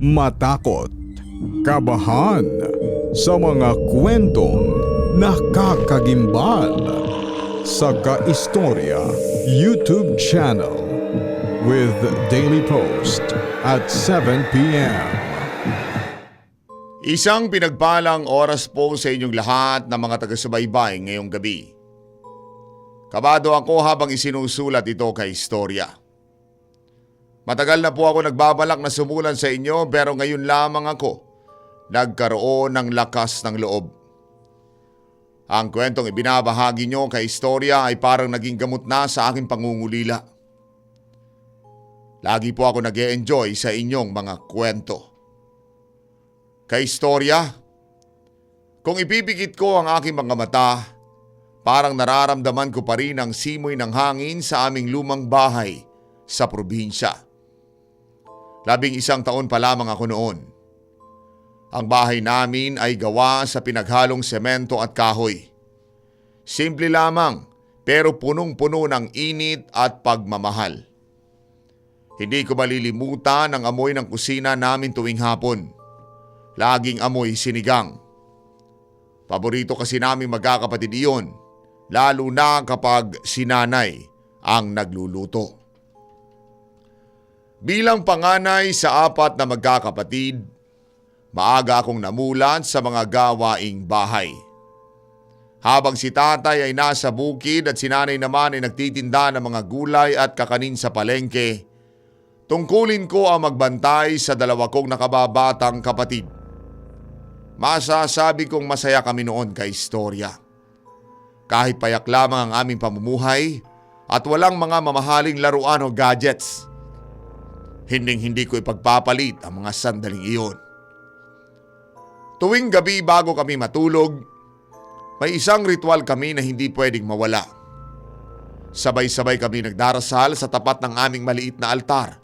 matakot, kabahan sa mga kwentong nakakagimbal sa Kaistorya YouTube channel with daily post at 7 p.m. Isang pinagpalang oras po sa inyong lahat na mga taga-subaybay ngayong gabi. Kabado ako habang isinusulat ito kay istorya. Matagal na po ako nagbabalak na sumulan sa inyo pero ngayon lamang ako nagkaroon ng lakas ng loob. Ang kwentong ibinabahagi nyo kay istorya ay parang naging gamot na sa aking pangungulila. Lagi po ako nag-e-enjoy sa inyong mga kwento. Kay istorya, kung ipipikit ko ang aking mga mata, parang nararamdaman ko pa rin ang simoy ng hangin sa aming lumang bahay sa probinsya. 11 taon pa lamang ako noon. Ang bahay namin ay gawa sa pinaghalong semento at kahoy. Simple lamang pero punong-puno ng init at pagmamahal. Hindi ko malilimutan ang amoy ng kusina namin tuwing hapon. Laging amoy sinigang. Paborito kasi namin magkakapatid iyon, lalo na kapag si nanay ang nagluluto. Bilang panganay sa 4 na magkakapatid, maaga akong namulat sa mga gawaing bahay. Habang si tatay ay nasa bukid at si nanay naman ay nagtitinda ng mga gulay at kakanin sa palengke, tungkulin ko ang magbantay sa 2 kong nakababatang kapatid. Masasabi kong masaya kami noon kay istorya. Kahit payak lamang ang aming pamumuhay at walang mga mamahaling laruan o gadgets, hindi ko ipagpapalit ang mga sandaling iyon. Tuwing gabi bago kami matulog, may isang ritual kami na hindi pwedeng mawala. Sabay-sabay kami nagdarasal sa tapat ng aming maliit na altar.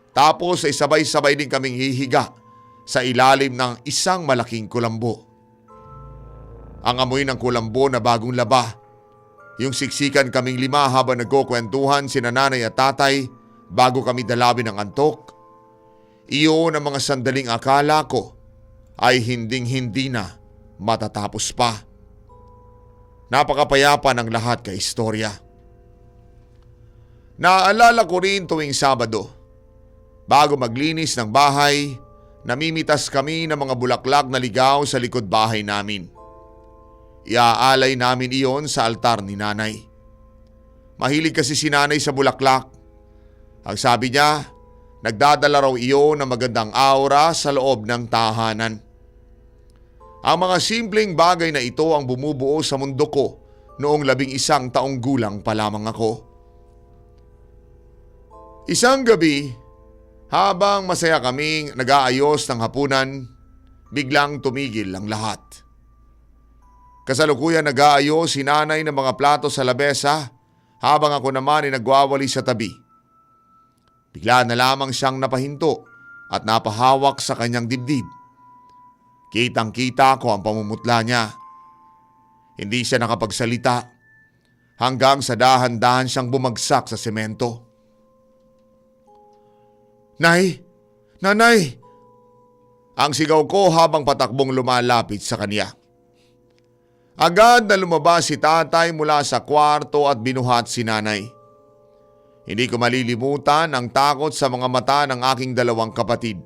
Tapos ay sabay-sabay din kaming hihiga sa ilalim ng isang malaking kulambo. Ang amoy ng kulambo na bagong laba, yung siksikan kaming 5 habang nagkukwentuhan sina nanay at tatay bago kami dalawin ng antok, iyon ang mga sandaling akala ko ay hinding-hindi na matatapos pa. Napakapayapa ng lahat kay istorya. Naaalala ko rin tuwing Sabado, bago maglinis ng bahay, namimitas kami ng mga bulaklak na ligaw sa likod bahay namin. Iaalay namin iyon sa altar ni nanay. Mahilig kasi si nanay sa bulaklak. Ang sabi niya, nagdadala raw iyon ng magandang aura sa loob ng tahanan. Ang mga simpleng bagay na ito ang bumubuo sa mundo ko noong 11 taong gulang pa lamang ako. Isang gabi, habang masaya kaming nag-aayos ng hapunan, biglang tumigil ang lahat. Kasalukuyan nag-aayos si nanay ng mga plato sa labesa habang ako naman ay nagwawali sa tabi. Bigla na lamang siyang napahinto at napahawak sa kanyang dibdib. Kitang-kita ko ang pamumutla niya. Hindi siya nakapagsalita hanggang sa dahan-dahan siyang bumagsak sa semento. "Nay! Nanay!" Ang sigaw ko habang patakbong lumalapit sa kanya. Agad na lumabas si tatay mula sa kwarto at binuhat si nanay. Hindi ko malilimutan ang takot sa mga mata ng aking 2 kapatid.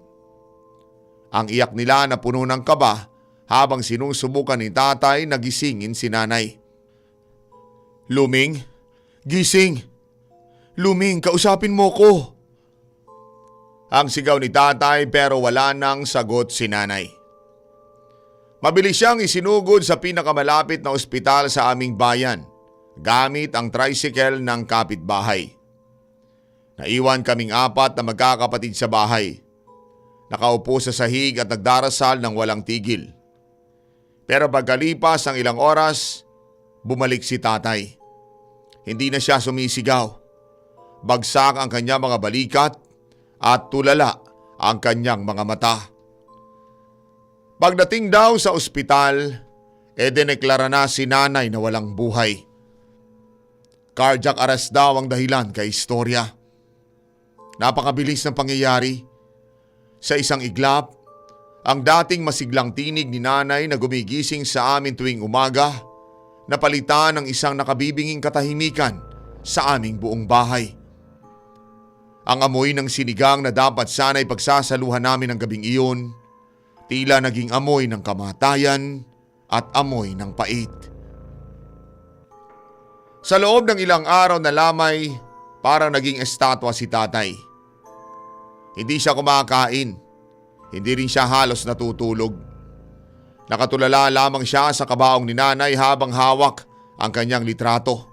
Ang iyak nila na puno ng kaba habang sinusubukan ni tatay na gisingin si nanay. "Luming, gising! Luming, kausapin mo ko!" Ang sigaw ni tatay pero wala nang sagot si nanay. Mabilis siyang isinugod sa pinakamalapit na ospital sa aming bayan gamit ang tricycle ng kapitbahay. Naiwan kaming 4 na magkakapatid sa bahay. Nakaupo sa sahig at nagdarasal ng walang tigil. Pero pagkalipas ng ilang oras, bumalik si tatay. Hindi na siya sumisigaw. Bagsak ang kanyang mga balikat at tulala ang kanyang mga mata. Pagdating daw sa ospital, dineklara na si nanay na walang buhay. Cardiac arrest daw ang dahilan kay istorya. Napakabilis ng pangyayari. Sa isang iglap, ang dating masiglang tinig ni nanay na gumigising sa amin tuwing umaga, napalitan ng isang nakabibinging katahimikan sa aming buong bahay. Ang amoy ng sinigang na dapat sana'y pagsasaluhan namin ng gabing iyon, tila naging amoy ng kamatayan at amoy ng pait. Sa loob ng ilang araw na lamay, parang naging estatwa si tatay. Hindi siya kumakain. Hindi rin siya halos natutulog. Nakatulala lamang siya sa kabaong ni nanay habang hawak ang kanyang litrato.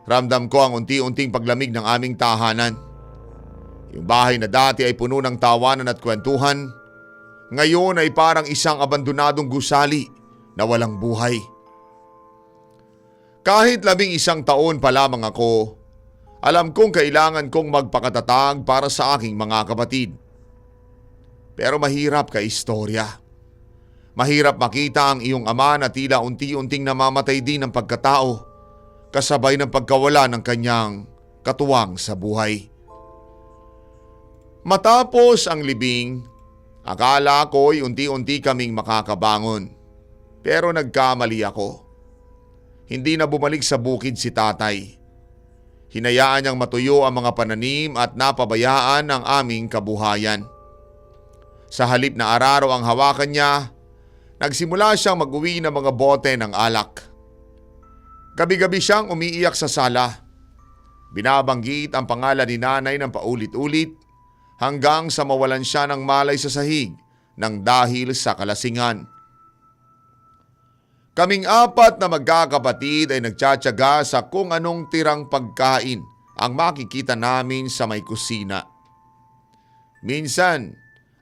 Ramdam ko ang unti-unting paglamig ng aming tahanan. Yung bahay na dati ay puno ng tawanan at kwentuhan, ngayon ay parang isang abandonadong gusali na walang buhay. Kahit 11 taon pa lamang ako, alam kong kailangan kong magpakatatag para sa aking mga kapatid. Pero mahirap kaistorya. Mahirap makita ang iyong ama na tila unti-unting namamatay din ng pagkatao, kasabay ng pagkawala ng kanyang katuwang sa buhay. Matapos ang libing, akala ko'y unti-unti kaming makakabangon. Pero nagkamali ako. Hindi na bumalik sa bukid si tatay. Hinayaan niyang matuyo ang mga pananim at napabayaan ang aming kabuhayan. Sa halip na araro ang hawakan niya, nagsimula siyang mag-uwi ng mga bote ng alak. Gabi-gabi siyang umiiyak sa sala. Binabanggit ang pangalan ni nanay ng paulit-ulit hanggang sa mawalan siya ng malay sa sahig nang dahil sa kalasingan. Kaming 4 na magkakapatid ay nagtsatsaga sa kung anong tirang pagkain ang makikita namin sa may kusina. Minsan,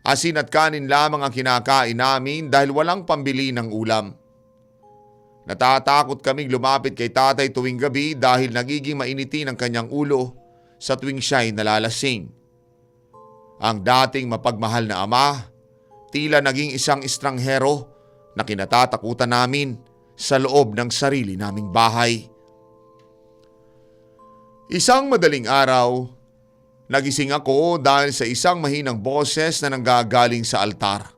asin at kanin lamang ang kinakain namin dahil walang pambili ng ulam. Natatakot kaming lumapit kay tatay tuwing gabi dahil nagiging mainitin ang kanyang ulo sa tuwing siya'y nalalasing. Ang dating mapagmahal na ama, tila naging isang estranghero na kinatatakutan namin sa loob ng sarili naming bahay. Isang madaling araw, nagising ako dahil sa isang mahinang boses na nanggagaling sa altar.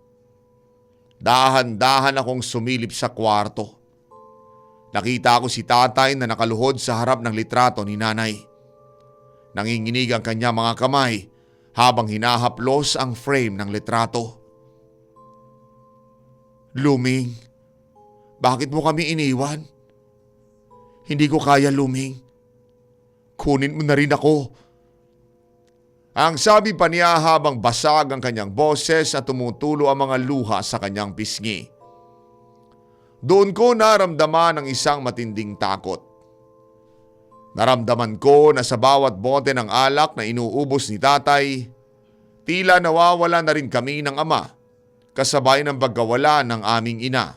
Dahan-dahan akong sumilip sa kwarto. Nakita ko si tatay na nakaluhod sa harap ng litrato ni nanay. Nanginginig ang kanyang mga kamay habang hinahaplos ang frame ng litrato. Luming, bakit mo kami iniwan? Hindi ko kaya, Luming. Kunin mo na rin ako. Ang sabi pa niya habang basag ang kanyang boses at tumutulo ang mga luha sa kanyang pisngi. Doon ko naramdaman ang isang matinding takot. Naramdaman ko na sa bawat bote ng alak na inuubos ni tatay, tila nawawala na rin kami ng ama, kasabay ng pagkawala ng aming ina.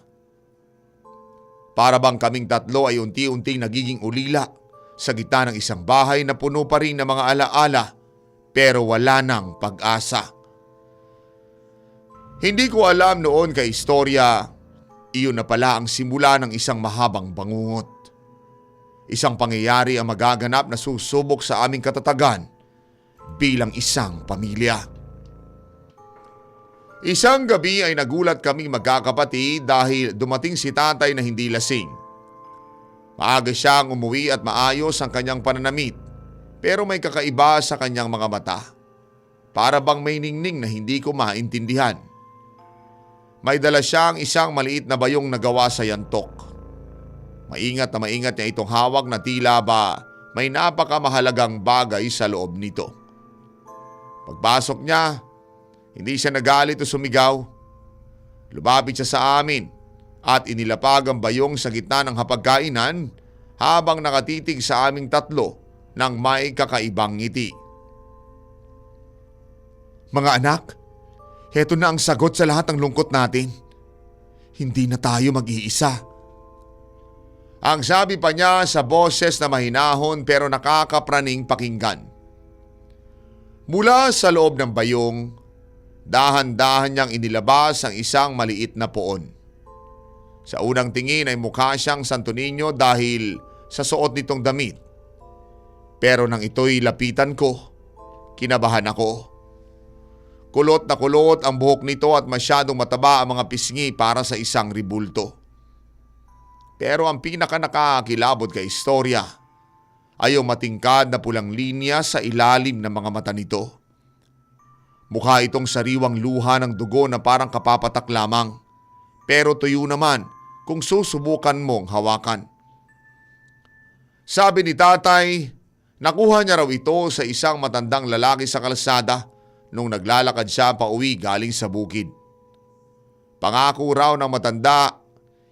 Para bang kaming tatlo ay unti-unting nagiging ulila sa gitna ng isang bahay na puno pa rin ng mga alaala pero wala nang pag-asa. Hindi ko alam noon kay istorya, iyon na pala ang simula ng isang mahabang bangungot. Isang pangyayari ang magaganap na susubok sa aming katatagan bilang isang pamilya. Isang gabi ay nagulat kaming magkakapatid dahil dumating si tatay na hindi lasing. Maaga siyang umuwi at maayos ang kanyang pananamit, pero may kakaiba sa kanyang mga mata. Para bang may ningning na hindi ko maintindihan. May dala siyang isang maliit na bayong na gawa sa yantok. Maingat niya itong hawak na tila ba may napakamahalagang bagay sa loob nito. Pagpasok niya, hindi siya nagalit o sumigaw. Lumapit siya sa amin at inilapag ang bayong sa gitna ng hapagkainan habang nakatitig sa aming tatlo ng may kakaibang ngiti. Mga anak, heto na ang sagot sa lahat ng lungkot natin. Hindi na tayo mag-iisa. Ang sabi pa niya sa boses na mahinahon pero nakakapraning pakinggan. Mula sa loob ng bayong, dahan-dahan niyang inilabas ang isang maliit na poon. Sa unang tingin ay mukha siyang Santo Niño dahil sa suot nitong damit. Pero nang ito'y lapitan ko, kinabahan ako. Kulot na kulot ang buhok nito at masyadong mataba ang mga pisngi para sa isang ribulto. Pero ang pinaka nakakakilabot kay istorya ay yung matingkad na pulang linya sa ilalim ng mga mata nito. Mukha itong sariwang luha ng dugo na parang kapapatak lamang, pero tuyo naman kung susubukan mong hawakan. Sabi ni tatay, nakuha niya raw ito sa isang matandang lalaki sa kalsada nung naglalakad siya pauwi galing sa bukid. Pangako raw ng matanda,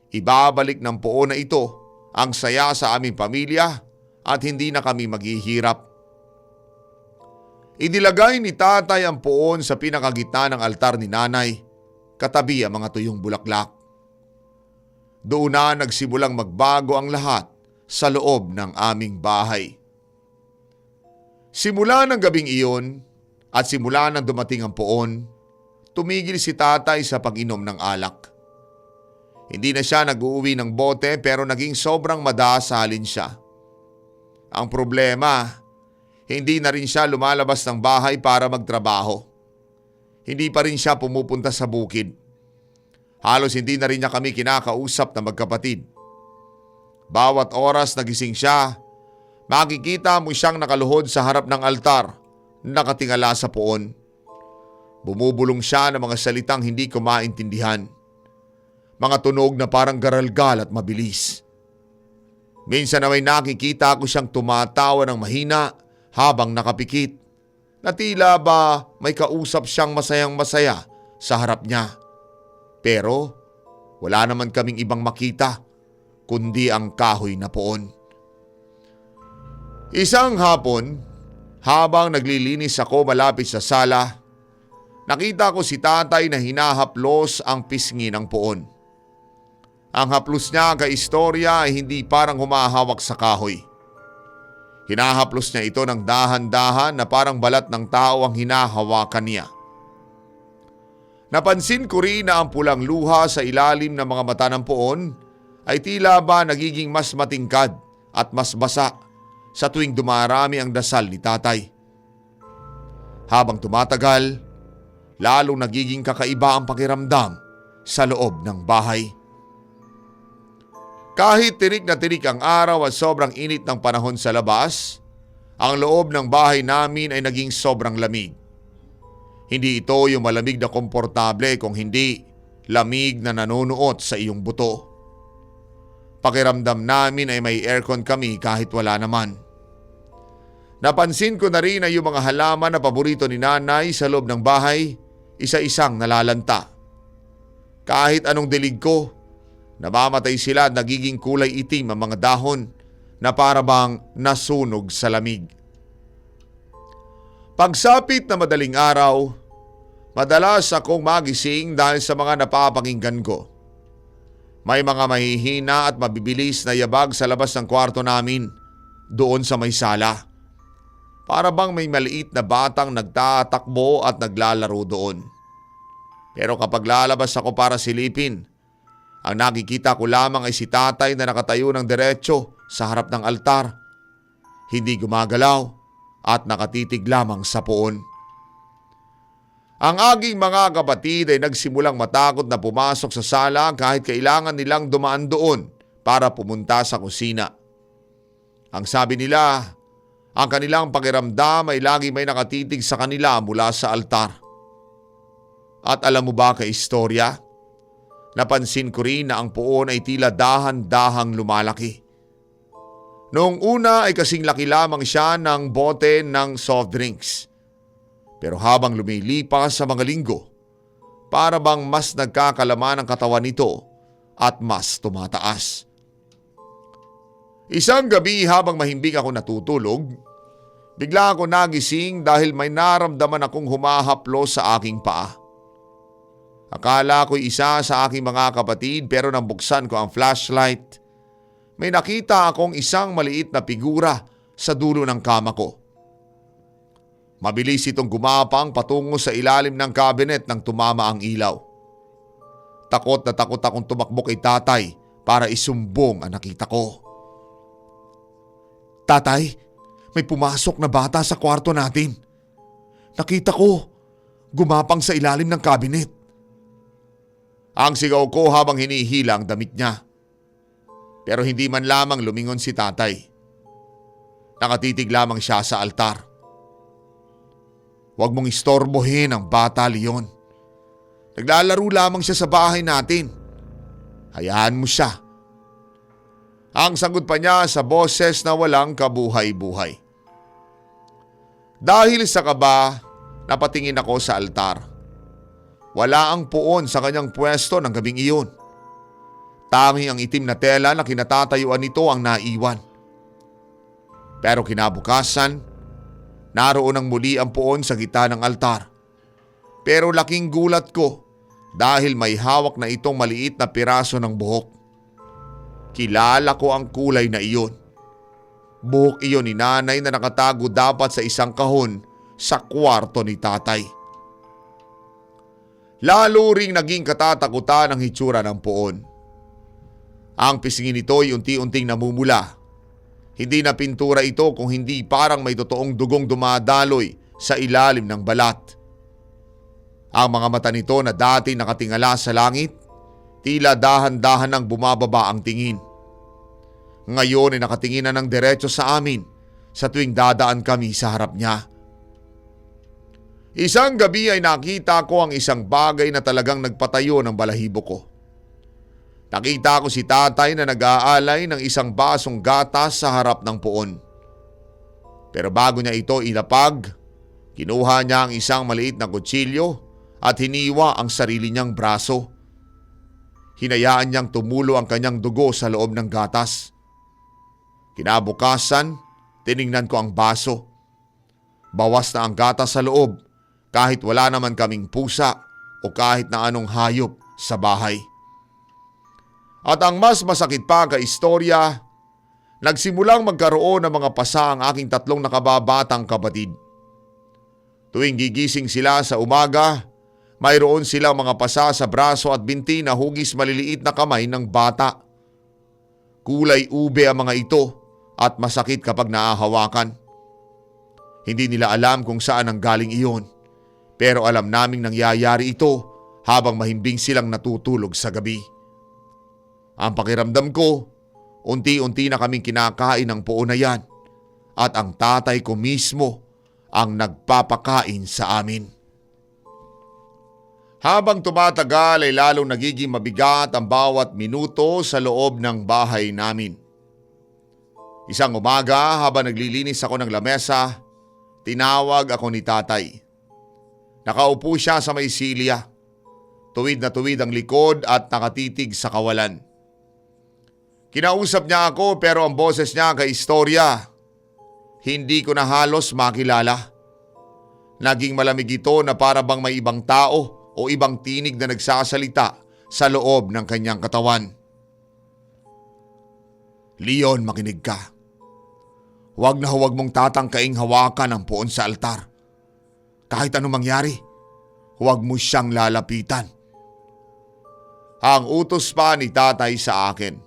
ibabalik ng poon na ito ang saya sa aming pamilya at hindi na kami maghihirap. Inilagay ni tatay ang poon sa pinakagitna ng altar ni nanay, katabi ang mga tuyong bulaklak. Doon na nagsimulang magbago ang lahat sa loob ng aming bahay. Simula ng gabing iyon at simula nang dumating ang poon, tumigil si tatay sa pag-inom ng alak. Hindi na siya nag-uuwi ng bote pero naging sobrang madasalin siya. Ang problema, hindi na rin siya lumalabas ng bahay para magtrabaho. Hindi pa rin siya pumupunta sa bukid. Halos hindi na rin niya kami kinakausap na magkapatid. Bawat oras nagising siya, makikita mo siyang nakaluhod sa harap ng altar, nakatingala sa poon. Bumubulong siya ng mga salitang hindi ko maintindihan. Mga tunog na parang garalgal at mabilis. Minsan na may nakikita ko siyang tumatawa ng mahina habang nakapikit, na tila ba may kausap siyang masayang-masaya sa harap niya. Pero wala naman kaming ibang makita kundi ang kahoy na poon. Isang hapon, habang naglilinis ako malapit sa sala, nakita ko si tatay na hinahaplos ang pisngi ng poon. Ang haplos niya kay istorya ay hindi parang humahawak sa kahoy. Hinahaplos niya ito ng dahan-dahan na parang balat ng tao ang hinahawakan niya. Napansin ko rin na ang pulang luha sa ilalim ng mga mata ng poon ay tila ba nagiging mas matingkad at mas basa sa tuwing dumarami ang dasal ni tatay. Habang tumatagal, lalong nagiging kakaiba ang pakiramdam sa loob ng bahay. Kahit tirik na tirik ang araw at sobrang init ng panahon sa labas, ang loob ng bahay namin ay naging sobrang lamig. Hindi ito yung malamig na komportable kung hindi lamig na nanunuot sa iyong buto. Pakiramdam namin ay may aircon kami kahit wala naman. Napansin ko na rin na yung mga halaman na paborito ni nanay sa loob ng bahay, isa-isang nalalanta. Kahit anong dilig ko, namamatay sila at nagiging kulay itim ang mga dahon na para bang nasunog sa lamig. Pagsapit na madaling araw, madalas akong magising dahil sa mga napapakinggan ko. May mga mahihina at mabibilis na yabag sa labas ng kwarto namin, doon sa may sala. Para bang may maliit na batang nagtatakbo at naglalaro doon. Pero kapag lalabas ako para silipin, ang nakikita ko lamang ay si tatay na nakatayo ng diretso sa harap ng altar. Hindi gumagalaw at nakatitig lamang sa poon. Ang aking mga kapatid ay nagsimulang matakot na pumasok sa sala kahit kailangan nilang dumaan doon para pumunta sa kusina. Ang sabi nila, ang kanilang pakiramdam ay lagi may nakatitig sa kanila mula sa altar. At alam mo ba kay istorya? Napansin ko rin na ang poon ay tila dahan-dahang lumalaki. Noong una ay kasing laki lamang siya ng bote ng soft drinks. Pero habang lumilipas sa mga linggo, para bang mas nagkakalaman ang katawan nito at mas tumataas. Isang gabi habang mahimbing ako natutulog, bigla ako nagising dahil may naramdaman akong humahaplos sa aking paa. Akala ko'y isa sa aking mga kapatid pero nang buksan ko ang flashlight, may nakita akong isang maliit na figura sa dulo ng kama ko. Mabilis itong gumapang patungo sa ilalim ng cabinet nang tumama ang ilaw. Takot na takot akong tumakbo kay tatay para isumbong ang nakita ko. Tatay, may pumasok na bata sa kwarto natin. Nakita ko, gumapang sa ilalim ng kabinet. Ang sigaw ko habang hinihila ang damit niya. Pero hindi man lamang lumingon si tatay. Nakatitig lamang siya sa altar. Huwag mong istorbohin ang bata, Leon. Naglalaro lamang siya sa bahay natin. Hayaan mo siya. Ang sagot pa niya sa boses na walang kabuhay-buhay. Dahil sa kaba, napatingin ako sa altar. Wala ang puon sa kanyang pwesto ng gabing iyon. Tanging ang itim na tela na kinatatayuan nito ang naiwan. Pero kinabukasan, naroon ang muli ang puon sa gitna ng altar. Pero laking gulat ko dahil may hawak na itong maliit na piraso ng buhok. Kilala ko ang kulay na iyon. Buhok iyon ni nanay na nakatago dapat sa isang kahon sa kwarto ni tatay. Lalo ring naging katatakutan ang hitsura ng puon. Ang pisngin nito ay unti-unting namumula. Hindi na pintura ito kung hindi parang may totoong dugong dumadaloy sa ilalim ng balat. Ang mga mata nito na dati nakatingala sa langit, tila dahan-dahan nang bumababa ang tingin. Ngayon ay nakatingin na ng diretso sa amin sa tuwing dadaan kami sa harap niya. Isang gabi ay nakita ko ang isang bagay na talagang nagpatayo ng balahibo ko. Nakita ko si tatay na nag-aalay ng isang basong gatas sa harap ng puon. Pero bago niya ito ilapag, kinuha niya ang isang maliit na kutsilyo at hiniwa ang sarili niyang braso. Hinayaan niyang tumulo ang kanyang dugo sa loob ng gatas. Kinabukasan, tiningnan ko ang baso. Bawas na ang gatas sa loob kahit wala naman kaming pusa o kahit na anong hayop sa bahay. At ang mas masakit pa kaistorya, nagsimulang magkaroon ng mga pasa ang aking tatlong nakababatang kapatid. Tuwing gigising sila sa umaga, mayroon silang mga pasa sa braso at binti na hugis maliliit na kamay ng bata. Kulay ube ang mga ito at masakit kapag naahawakan. Hindi nila alam kung saan ang galing iyon, pero alam naming nangyayari ito habang mahimbing silang natutulog sa gabi. Ang pakiramdam ko, unti-unti na kaming kinakain ng puon na yan at ang tatay ko mismo ang nagpapakain sa amin. Habang tumatagal ay lalong nagiging mabigat ang bawat minuto sa loob ng bahay namin. Isang umaga habang naglilinis ako ng lamesa, tinawag ako ni tatay. Nakaupo siya sa may silya. Tuwid na tuwid ang likod at nakatitig sa kawalan. Kinausap niya ako pero ang boses niya kaistorya. Hindi ko na halos makilala. Naging malamig ito na para bang may ibang tao o ibang tinig na nagsasalita sa loob ng kanyang katawan. Leon, makinig ka. Huwag na huwag mong tatangkaing hawakan ang puon sa altar. Kahit anong mangyari, huwag mo siyang lalapitan. Ang utos pa ni tatay sa akin.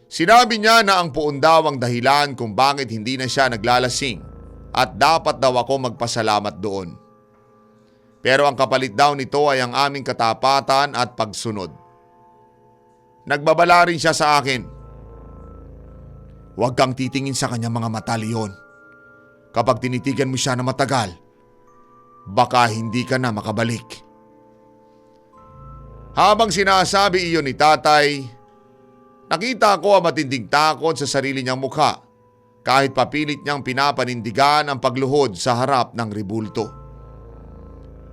Sinabi niya na ang puon daw ang dahilan kung bakit hindi na siya naglalasing at dapat daw ako magpasalamat doon. Pero ang kapalit daw nito ay ang aming katapatan at pagsunod. Nagbabala rin siya sa akin. Huwag kang titingin sa kanyang mga mata, Leon. Kapag tinitigan mo siya na matagal, baka hindi ka na makabalik. Habang sinasabi iyon ni tatay, nakita ko ang matinding takot sa sarili niyang mukha kahit papilit niyang pinapanindigan ang pagluhod sa harap ng rebulto.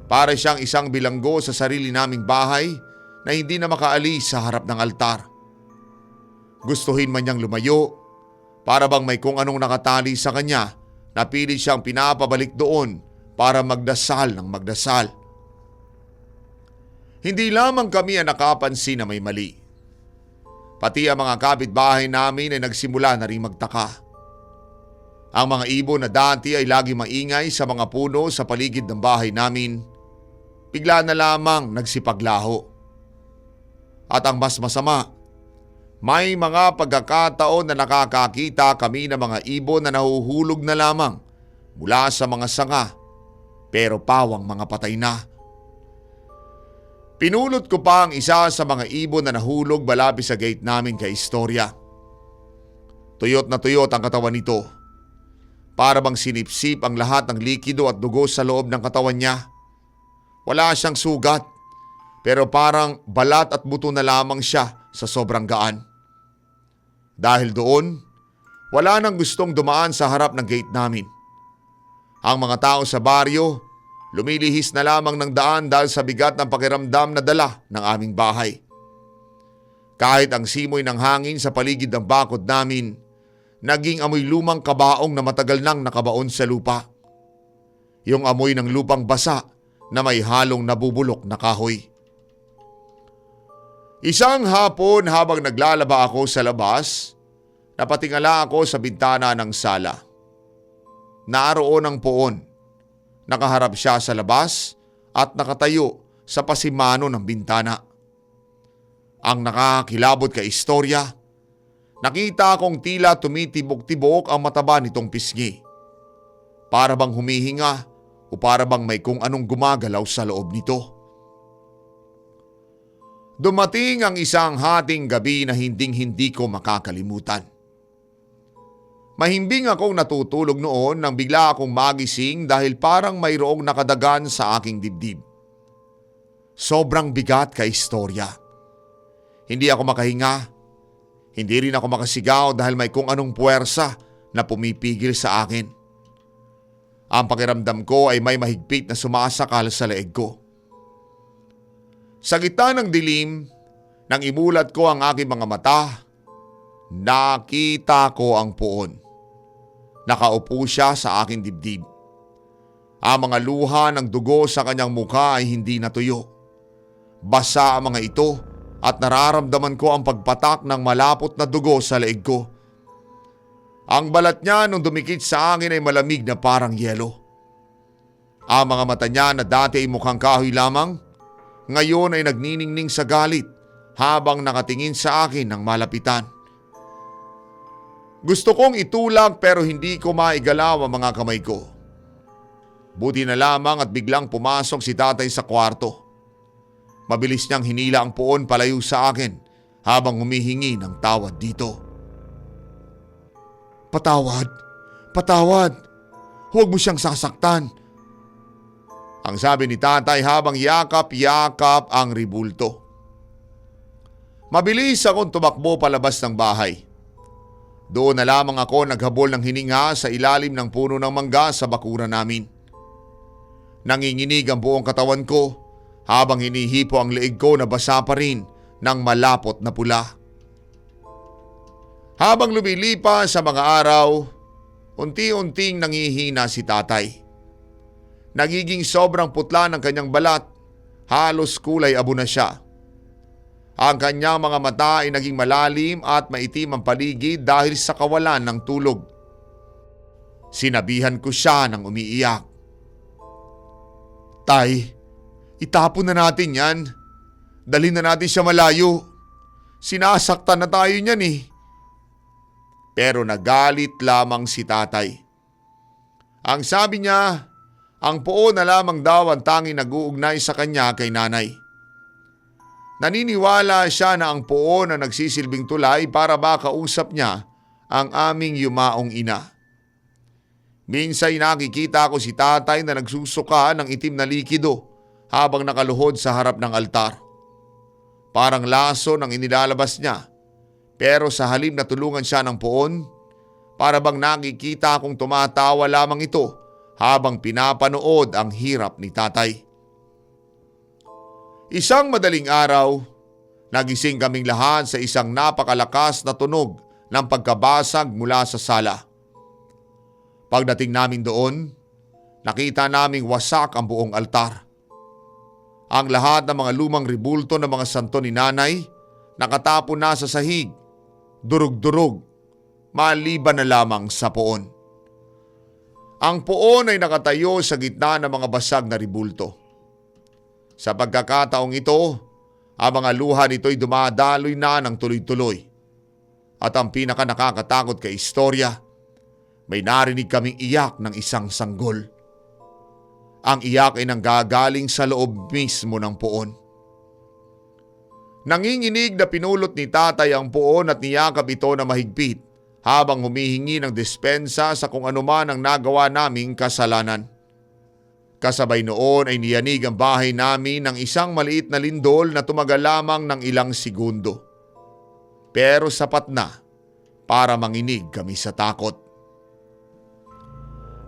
Para siyang isang bilanggo sa sarili naming bahay na hindi na makaalis sa harap ng altar. Gustuhin man niyang lumayo, para bang may kung anong nakatali sa kanya na pilit siyang pinapabalik doon para magdasal ng magdasal. Hindi lamang kami ang nakapansin na may mali. Pati ang mga kapitbahay namin ay nagsimula na rin magtaka. Ang mga ibon na dati ay lagi maingay sa mga puno sa paligid ng bahay namin, bigla na lamang nagsipaglaho. At ang mas masama, may mga pagkakataon na nakakakita kami ng mga ibon na nahuhulog na lamang mula sa mga sanga pero pawang mga patay na. Pinulot ko pa ang isa sa mga ibon na nahulog malapit sa gate namin kay Istorya. Tuyot na tuyot ang katawan nito. Para bang sinipsip ang lahat ng likido at dugo sa loob ng katawan niya. Wala siyang sugat, pero parang balat at buto na lamang siya sa sobrang gaan. Dahil doon, wala nang gustong dumaan sa harap ng gate namin. Ang mga tao sa baryo, lumilihis na lamang ng daan dahil sa bigat ng pakiramdam na dala ng aming bahay. Kahit ang simoy ng hangin sa paligid ng bakod namin, naging amoy lumang kabaong na matagal nang nakabaon sa lupa. Yung amoy ng lupang basa na may halong nabubulok na kahoy. Isang hapon habang naglalaba ako sa labas, napatingala ako sa bintana ng sala. Naroon ang puon. Nakaharap siya sa labas at nakatayo sa pasimano ng bintana. Ang nakakilabot kay Istorya, nakita kong tila tumitibok-tibok ang mataba nitong pisngi. Para bang humihinga o para bang may kung anong gumagalaw sa loob nito. Dumating ang isang hating gabi na hinding-hindi ko makakalimutan. Mahimbing akong natutulog noon nang bigla akong magising dahil parang mayroong nakadagan sa aking dibdib. Sobrang bigat kay Istorya. Hindi ako makahinga. Hindi rin ako makasigaw dahil may kung anong puwersa na pumipigil sa akin. Ang pakiramdam ko ay may mahigpit na sumasakal sa leeg ko. Sa gitna ng dilim, nang imulat ko ang aking mga mata, nakita ko ang puon. Nakaupo siya sa aking dibdib. Ang mga luha ng dugo sa kanyang mukha ay hindi natuyo. Basa ang mga ito at nararamdaman ko ang pagpatak ng malapot na dugo sa leeg ko. Ang balat niya nung dumikit sa akin ay malamig na parang yelo. Ang mga mata niya na dati ay mukhang kahoy lamang, ngayon ay nagniningning sa galit habang nakatingin sa akin ng malapitan. Gusto kong itulak pero hindi ko maigalaw ang mga kamay ko. Buti na lamang at biglang pumasok si tatay sa kwarto. Mabilis niyang hinila ang puon palayo sa akin habang humihingi ng tawad dito. Patawad, patawad, huwag mo siyang sasaktan. Ang sabi ni tatay habang yakap-yakap ang ribulto. Mabilis akong tumakbo palabas ng bahay. Doon na lamang ako naghabol ng hininga sa ilalim ng puno ng mangga sa bakuran namin. Nanginginig ang buong katawan ko habang hinihipo ang leeg ko na basa pa rin ng malapot na pula. Habang lumilipas sa mga araw, unti-unting nangihina si tatay. Nagiging sobrang putla ng kanyang balat, halos kulay abo na siya. Ang kanyang mga mata ay naging malalim at maitim ang paligid dahil sa kawalan ng tulog. Sinabihan ko siya ng umiiyak. Tay, itapon na natin yan. Dalhin na natin siya malayo. Sinasaktan na tayo niyan eh. Pero nagalit lamang si tatay. Ang sabi niya, ang puo na lamang daw ang tanging nag-uugnay sa kanya kay nanay. Naniniwala siya na ang puo na nagsisilbing tulay para makausap niya ang aming yumaong ina. Minsay nakikita ko si tatay na nagsusuka ng itim na likido habang nakaluhod sa harap ng altar. Parang laso ng inilalabas niya, pero sa halip na tulungan siya ng puon, para bang nakikita kong tumatawa lamang ito habang pinapanood ang hirap ni tatay. Isang madaling araw, nagising kaming lahat sa isang napakalakas na tunog ng pagkabasag mula sa sala. Pagdating namin doon, nakita naming wasak ang buong altar. Ang lahat ng mga lumang ribulto ng mga santo ni nanay nakatapon na sa sahig, durug-durug, maliban na lamang sa puon. Ang puon ay nakatayo sa gitna ng mga basag na ribulto. Sa pagkakataong ito, ang mga luha nito'y dumadaloy na ng tuloy-tuloy. At ang pinaka nakakatakot kay Istorya, may narinig kaming iyak ng isang sanggol. Ang iyak ay nanggagaling sa loob mismo ng puon. Nanginginig na pinulot ni tatay ang puon at niyakap ito na mahigpit habang humihingi ng dispensa sa kung anuman ang nagawa naming kasalanan. Kasabay noon ay niyanig ang bahay namin ng isang maliit na lindol na tumagal lamang ng ilang segundo. Pero sapat na para manginig kami sa takot.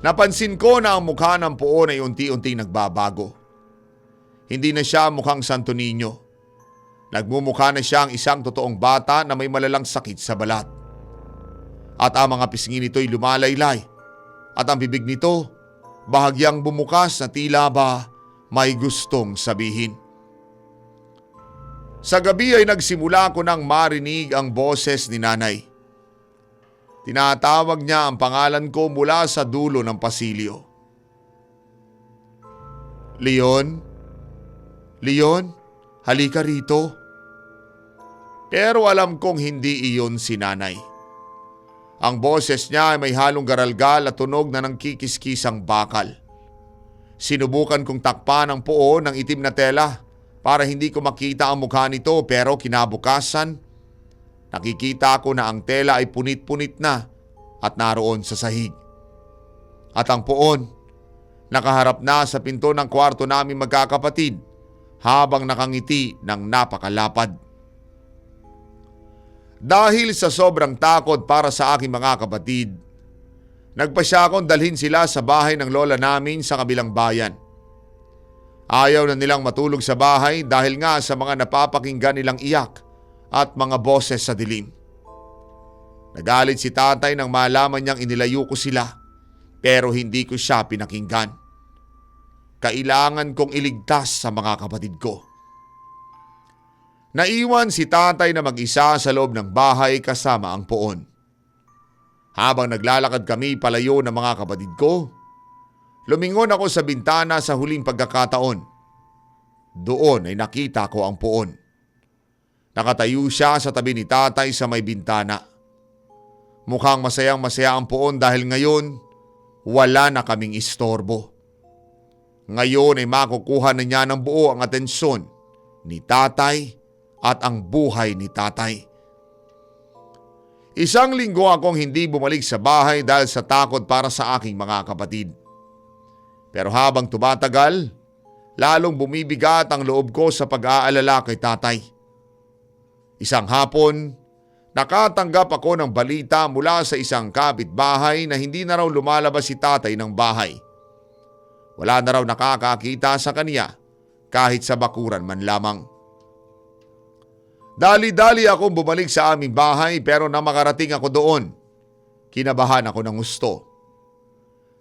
Napansin ko na ang mukha ng puon ay unti-unting nagbabago. Hindi na siya mukhang Santo Niño. Nagmumukha na siya ang isang totoong bata na may malalang sakit sa balat. At ang mga pisngi nito'y lumalaylay. At ang bibig nito, bahagyang bumukas na tila ba may gustong sabihin. Sa gabi ay nagsimula ko nang marinig ang boses ni nanay. Tinatawag niya ang pangalan ko mula sa dulo ng pasilyo. Leon? Leon? Halika rito. Pero alam kong hindi iyon si nanay. Ang boses niya ay may halong garalgal at tunog na nangkikiskisang bakal. Sinubukan kong takpan ang puon ng itim na tela para hindi ko makita ang mukha nito, pero kinabukasan, nakikita ko na ang tela ay punit-punit na at naroon sa sahig. At ang puon, nakaharap na sa pinto ng kwarto namin magkakapatid habang nakangiti ng napakalapad. Dahil sa sobrang takot para sa aking mga kapatid, nagpasya akong dalhin sila sa bahay ng lola namin sa kabilang bayan. Ayaw na nilang matulog sa bahay dahil nga sa mga napapakinggan nilang iyak at mga boses sa dilim. Nagalit si tatay nang malaman niyang inilayo ko sila, pero hindi ko siya pinakinggan. Kailangan kong iligtas sa mga kapatid ko. Naiwan si tatay na mag-isa sa loob ng bahay kasama ang puon. Habang naglalakad kami palayo ng mga kapatid ko, lumingon ako sa bintana sa huling pagkakataon. Doon ay nakita ko ang puon. Nakatayo siya sa tabi ni tatay sa may bintana. Mukhang masayang-masaya ang puon dahil ngayon wala na kaming istorbo. Ngayon ay makukuha na niya ng buo ang atensyon ni tatay at ang buhay ni tatay. Isang linggo akong hindi bumalik sa bahay dahil sa takot para sa aking mga kapatid. Pero habang tumatagal, lalong bumibigat ang loob ko sa pag-aalala kay tatay. Isang hapon, nakatanggap ako ng balita mula sa isang kapitbahay na hindi na raw lumalabas si tatay ng bahay. Wala na raw nakakakita sa kanya kahit sa bakuran man lamang. Dali-dali akong bumalik sa aming bahay, pero nang makarating ako doon, kinabahan ako ng husto.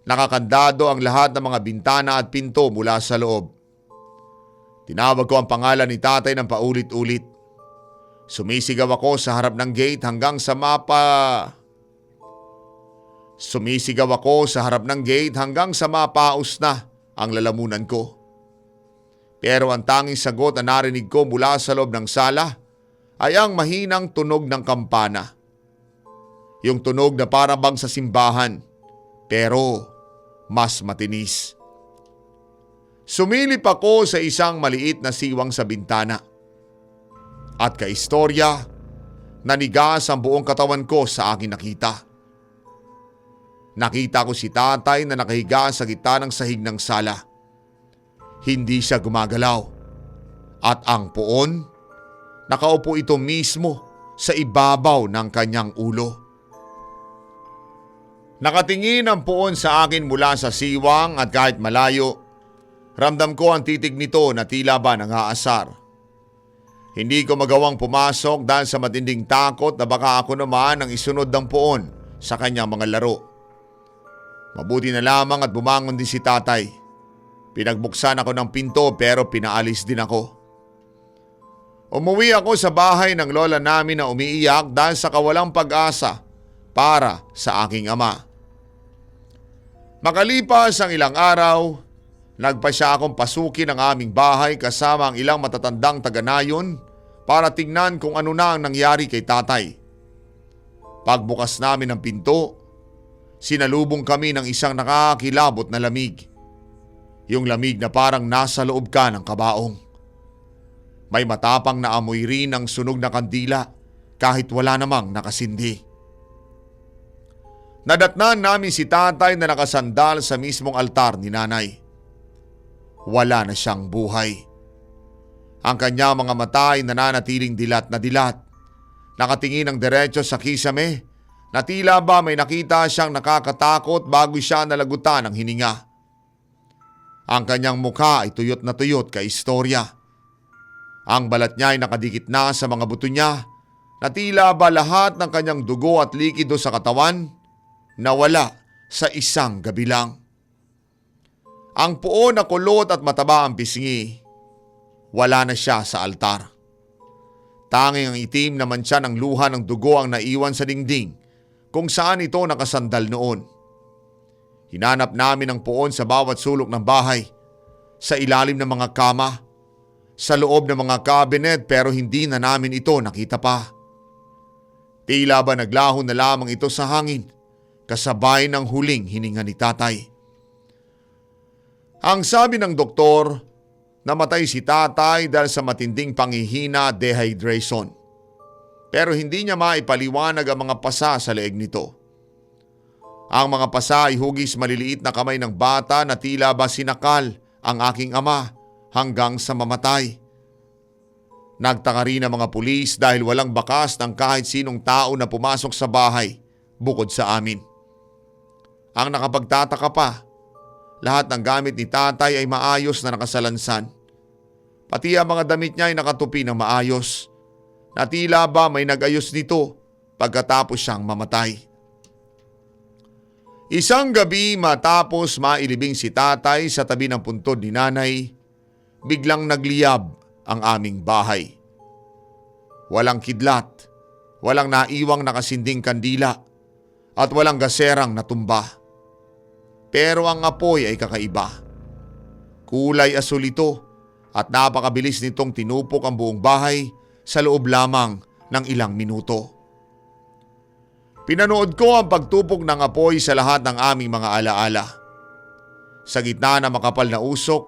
Nakakandado ang lahat ng mga bintana at pinto mula sa loob. Tinawag ko ang pangalan ni tatay ng paulit-ulit. Sumisigaw ako sa harap ng gate hanggang sa mapaos na ang lalamunan ko. Pero ang tanging sagot na narinig ko mula sa loob ng sala ay ang mahinang tunog ng kampana. Yung tunog na para bang sa simbahan, pero mas matinis. Sumilip ako sa isang maliit na siwang sa bintana. At kaistorya, nanigas ang buong katawan ko sa aking nakita. Nakita ko si tatay na nakahiga sa gitna ng sahig ng sala. Hindi siya gumagalaw. At ang puon, nakaupo ito mismo sa ibabaw ng kanyang ulo. Nakatingin ang puon sa akin mula sa siwang at kahit malayo, ramdam ko ang titig nito na tila ba nangaasar. Hindi ko magawang pumasok dahil sa matinding takot na baka ako naman ang isunod ng puon sa kanyang mga laro. Mabuti na lamang at bumangon din si tatay. Pinagbuksan ako ng pinto pero pinaalis din ako. Umuwi ako sa bahay ng lola namin na umiiyak dahil sa kawalang pag-asa para sa aking ama. Makalipas ang ilang araw, nagpasya akong pasukin ang aming bahay kasama ang ilang matatandang taga-nayon para tingnan kung ano na ang nangyari kay tatay. Pagbukas namin ng pinto, sinalubong kami ng isang nakakilabot na lamig. Yung lamig na parang nasa loob ka ng kabaong. May matapang na amoy rin ng sunog na kandila kahit wala namang nakasindi. Nadatnan namin si tatay na nakasandal sa mismong altar ni nanay. Wala na siyang buhay. Ang kanya mga mata ay nananatiling dilat na dilat. Nakatingin ng diretso sa kisame na tila ba may nakita siyang nakakatakot bago siya nalagutan ng hininga. Ang kanyang mukha ay tuyot na tuyot kay istorya. Ang balat niya ay nakadikit na sa mga buto niya na tila ba lahat ng kanyang dugo at likido sa katawan nawala sa isang gabi lang. Ang puon na kulot at mataba ang pisngi, wala na siya sa altar. Tanging ang itim na mantsa ng luha ng dugo ang naiwan sa dingding kung saan ito nakasandal noon. Hinanap namin ang puon sa bawat sulok ng bahay, sa ilalim ng mga kama, sa loob ng mga cabinet pero hindi na namin ito nakita pa. Tila ba naglaho na lamang ito sa hangin, kasabay ng huling hininga ni tatay. Ang sabi ng doktor, namatay si tatay dahil sa matinding panghihina at dehydration. Pero hindi niya maipaliwanag ang mga pasa sa leeg nito. Ang mga pasa ay hugis maliliit na kamay ng bata na tila ba sinakal ang aking ama hanggang sa mamatay. Nagtaka rin ang mga pulis dahil walang bakas ng kahit sinong tao na pumasok sa bahay bukod sa amin. Ang nakapagtataka pa, lahat ng gamit ni tatay ay maayos na nakasalansan. Pati ang mga damit niya ay nakatupi ng maayos, na tila ba may nag-ayos nito pagkatapos siyang mamatay. Isang gabi matapos mailibing si tatay sa tabi ng puntod ni nanay, biglang nagliyab ang aming bahay. Walang kidlat, walang naiwang nakasinding kandila, at walang gaserang natumba. Pero ang apoy ay kakaiba. Kulay asul ito at napakabilis nitong tinupok ang buong bahay sa loob lamang ng ilang minuto. Pinanood ko ang pagtupok ng apoy sa lahat ng aming mga alaala. Sa gitna ng makapal na usok,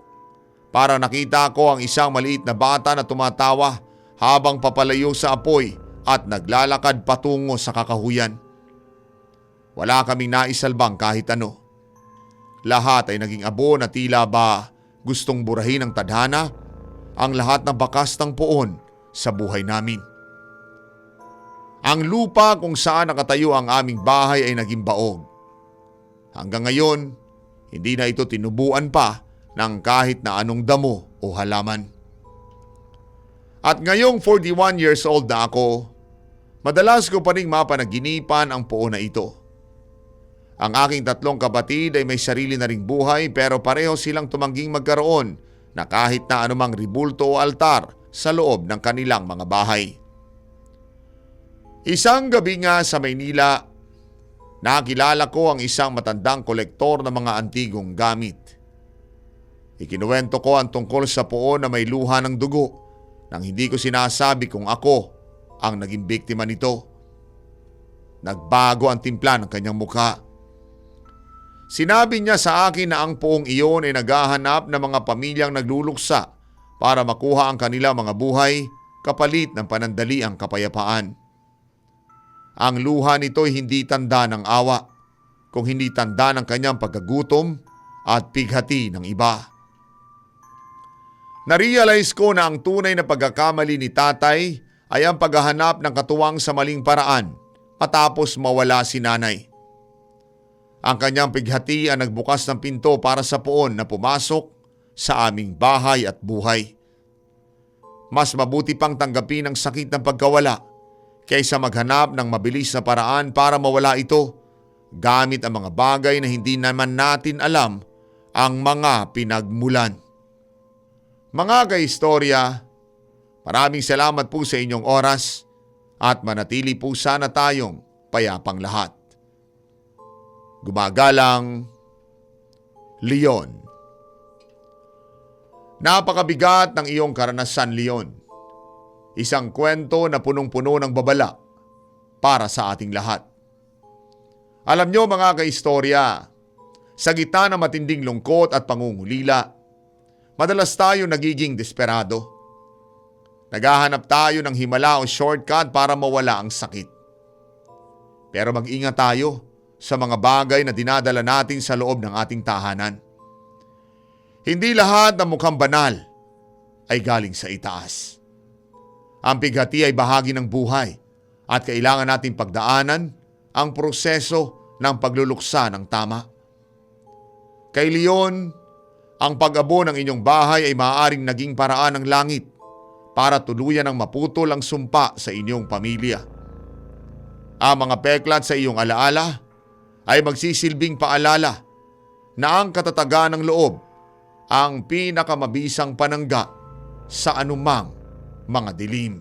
para nakita ko ang isang maliit na bata na tumatawa habang papalayo sa apoy at naglalakad patungo sa kakahuyan. Wala kaming naisalbang kahit ano. Lahat ay naging abo na tila ba gustong burahin ng tadhana ang lahat ng bakas ng poon sa buhay namin. Ang lupa kung saan nakatayo ang aming bahay ay naging baog. Hanggang ngayon, hindi na ito tinubuan pa ng kahit na anong damo o halaman. At ngayong 41 years old na ako, madalas ko pa ring mapanaginipan ang poon na ito. Ang aking tatlong kapatid ay may sarili na ring buhay pero pareho silang tumangging magkaroon na kahit na anumang ribulto o altar sa loob ng kanilang mga bahay. Isang gabi nga sa Maynila, nakilala ko ang isang matandang kolektor ng mga antigong gamit. Ikinuwento ko ang tungkol sa poon na may luha ng dugo nang hindi ko sinasabi kung ako ang naging biktima nito. Nagbago ang timpla ng kanyang mukha. Sinabi niya sa akin na ang poong iyon ay naghahanap ng mga pamilyang nagluluksa para makuha ang kanilang mga buhay kapalit ng panandaliang kapayapaan. Ang luha nito ay hindi tanda ng awa, kung hindi tanda ng kanyang pagkagutom at pighati ng iba. Narealize ko na ang tunay na pagkakamali ni tatay ay ang paghahanap ng katuwang sa maling paraan matapos mawala si nanay. Ang kanyang pighati ang nagbukas ng pinto para sa poon na pumasok sa aming bahay at buhay. Mas mabuti pang tanggapin ang sakit ng pagkawala kaysa maghanap ng mabilis na paraan para mawala ito gamit ang mga bagay na hindi naman natin alam ang mga pinagmulan. Mga kaistorya, maraming salamat po sa inyong oras at manatili po sana tayong payapang lahat. Gumagalang, Leon. Napakabigat ng iyong karanasan, Leon. Isang kwento na punong-puno ng babala para sa ating lahat. Alam nyo mga kaistorya, sa gitna ng matinding lungkot at pangungulila, madalas tayo nagiging desperado. Naghahanap tayo ng himala o shortcut para mawala ang sakit. Pero mag-ingat tayo sa mga bagay na dinadala natin sa loob ng ating tahanan. Hindi lahat ng mukhang banal ay galing sa itaas. Ang pighati ay bahagi ng buhay at kailangan nating pagdaanan ang proseso ng pagluluksa ng tama. Kay Leon, ang pag-abo ng inyong bahay ay maaaring naging paraan ng langit para tuluyan ng maputol ang sumpa sa inyong pamilya. Ang mga peklat sa iyong alaala ay magsisilbing paalala na ang katatagan ng loob ang pinakamabisang panangga sa anumang mga dilim.